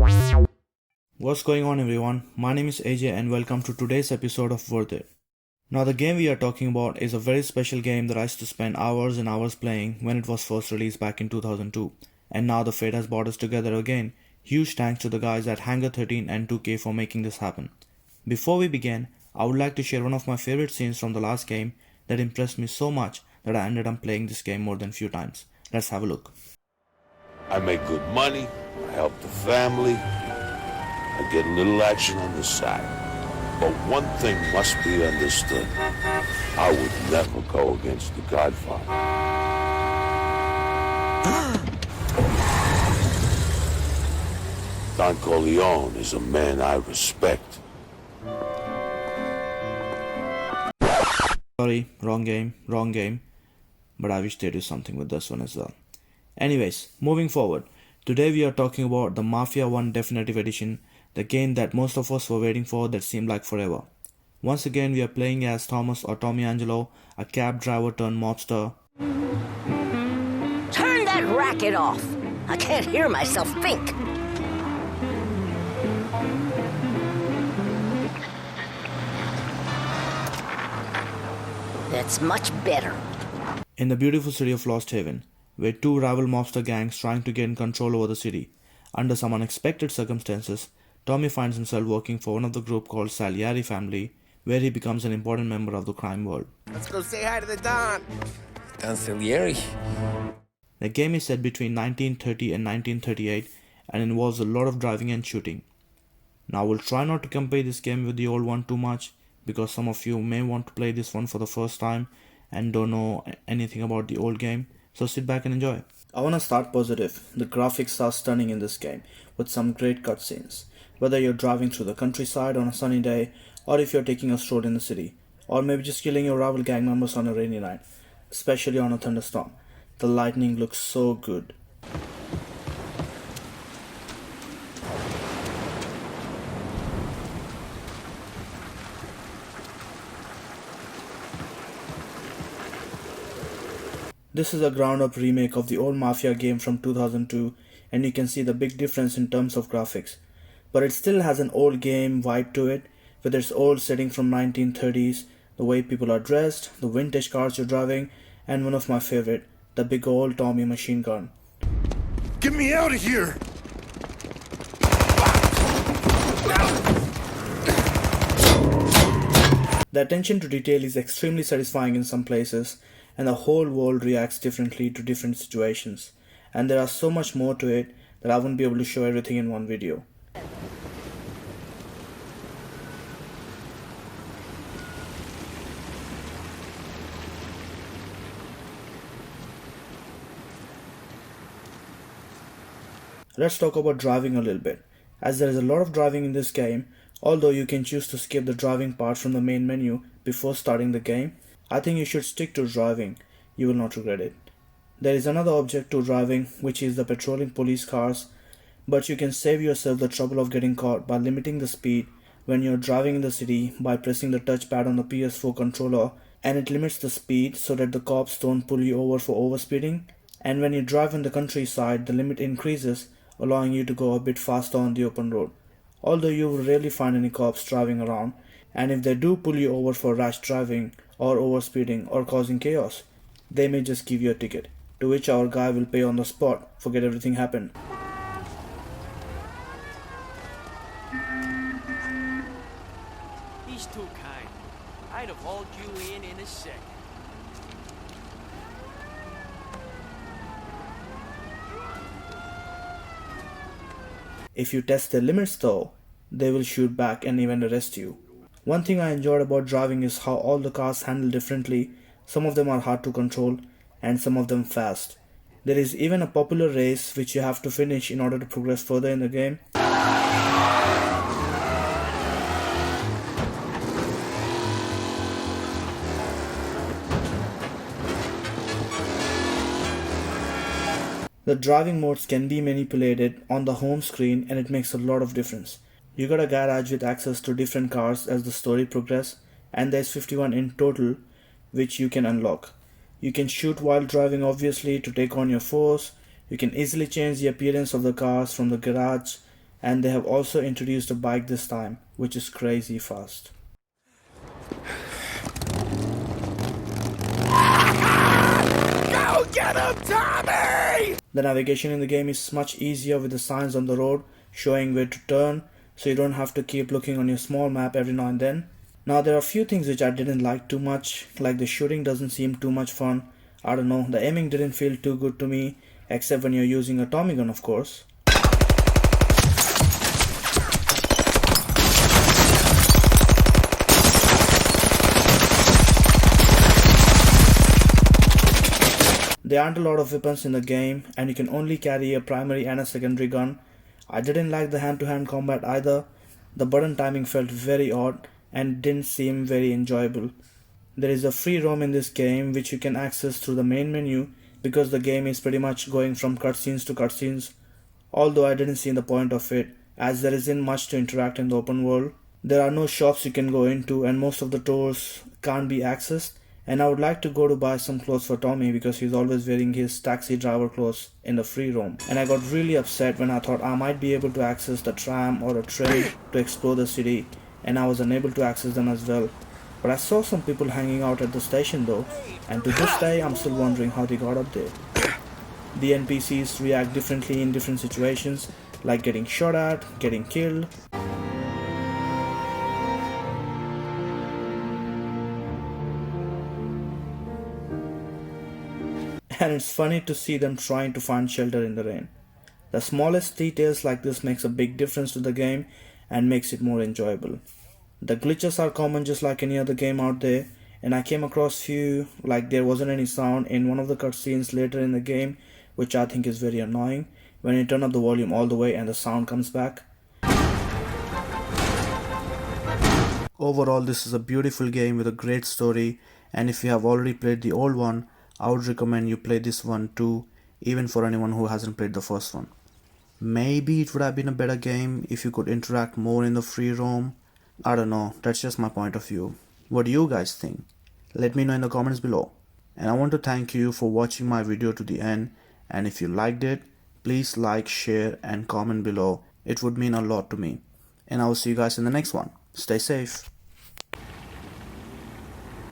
What's going on everyone, my name is AJ and welcome to today's episode of Worth It. Now the game we are talking about is a very special game that I used to spend hours and hours playing when it was first released back in 2002. And now the fate has brought us together again. Huge thanks to the guys at Hangar 13 and 2K for making this happen. Before we begin, I would like to share one of my favorite scenes from the last game that impressed me so much that I ended up playing this game more than a few times. Let's have a look. I make good money, I help the family, I get a little action on the side. But one thing must be understood. I would never go against the Godfather. Don Corleone is a man I respect. Sorry, wrong game. But I wish they do something with this one as well. Anyways, moving forward. Today we are talking about the Mafia 1 Definitive Edition, the game that most of us were waiting for that seemed like forever. Once again we are playing as Thomas or Tommy Angelo, a cab driver turned mobster. Turn that racket off! I can't hear myself think. That's much better. In the beautiful city of Lost Haven, where two rival mobster gangs trying to gain control over the city. Under some unexpected circumstances, Tommy finds himself working for one of the group called Salieri family, where he becomes an important member of the crime world. Let's go say hi to the Don. Don Salieri. The game is set between 1930 and 1938 and involves a lot of driving and shooting. Now we'll try not to compare this game with the old one too much, because some of you may want to play this one for the first time and don't know anything about the old game, so sit back and enjoy. I wanna start positive. The graphics are stunning in this game, with some great cutscenes. Whether you're driving through the countryside on a sunny day, or if you're taking a stroll in the city, or maybe just killing your rival gang members on a rainy night, especially on a thunderstorm. The lightning looks so good. This is a ground-up remake of the old Mafia game from 2002, and you can see the big difference in terms of graphics. But it still has an old game vibe to it, with its old setting from 1930s, the way people are dressed, the vintage cars you're driving, and one of my favorite, the big old Tommy machine gun. Get me out of here! The attention to detail is extremely satisfying in some places, and the whole world reacts differently to different situations. And there are so much more to it that I won't be able to show everything in one video. Let's talk about driving a little bit, as there is a lot of driving in this game. Although you can choose to skip the driving part from the main menu before starting the game, I think you should stick to driving. You will not regret it. There is another object to driving, which is the patrolling police cars, but you can save yourself the trouble of getting caught by limiting the speed when you're driving in the city by pressing the touchpad on the PS4 controller, and it limits the speed so that the cops don't pull you over for overspeeding. And when you drive in the countryside, the limit increases, allowing you to go a bit faster on the open road. Although you will rarely find any cops driving around, and if they do pull you over for rash driving or overspeeding or causing chaos, they may just give you a ticket, to which our guy will pay on the spot, forget everything happened. He's too kind. I'd have hauled you in a second. If you test their limits though, they will shoot back and even arrest you. One thing I enjoyed about driving is how all the cars handle differently. Some of them are hard to control and some of them fast. There is even a popular race which you have to finish in order to progress further in the game. The driving modes can be manipulated on the home screen and it makes a lot of difference. You got a garage with access to different cars as the story progresses, and there's 51 in total which you can unlock. You can shoot while driving obviously to take on your foes. You can easily change the appearance of the cars from the garage, and they have also introduced a bike this time, which is crazy fast. Go get him, Tommy! The navigation in the game is much easier with the signs on the road showing where to turn, so you don't have to keep looking on your small map every now and then. Now there are a few things which I didn't like too much, like the shooting doesn't seem too much fun. I don't know, the aiming didn't feel too good to me, except when you're using a Tommy gun of course. There aren't a lot of weapons in the game, and you can only carry a primary and a secondary gun. I didn't like the hand-to-hand combat either. The button timing felt very odd and didn't seem very enjoyable. There is a free roam in this game which you can access through the main menu because the game is pretty much going from cutscenes to cutscenes, although I didn't see the point of it as there isn't much to interact in the open world. There are no shops you can go into and most of the doors can't be accessed, and I would like to go to buy some clothes for Tommy because he's always wearing his taxi driver clothes in the free roam. And I got really upset when I thought I might be able to access the tram or a train to explore the city, and I was unable to access them as well. But I saw some people hanging out at the station though, and to this day I'm still wondering how they got up there. The NPCs react differently in different situations, like getting shot at, getting killed. And it's funny to see them trying to find shelter in the rain. The smallest details like this makes a big difference to the game and makes it more enjoyable. The glitches are common just like any other game out there, and I came across few like there wasn't any sound in one of the cutscenes later in the game, which I think is very annoying when you turn up the volume all the way and the sound comes back. Overall, this is a beautiful game with a great story, and if you have already played the old one, I would recommend you play this one too, even for anyone who hasn't played the first one. Maybe it would have been a better game if you could interact more in the free roam. I don't know, that's just my point of view. What do you guys think? Let me know in the comments below. And I want to thank you for watching my video to the end, and if you liked it, please like, share and comment below. It would mean a lot to me. And I will see you guys in the next one. Stay safe.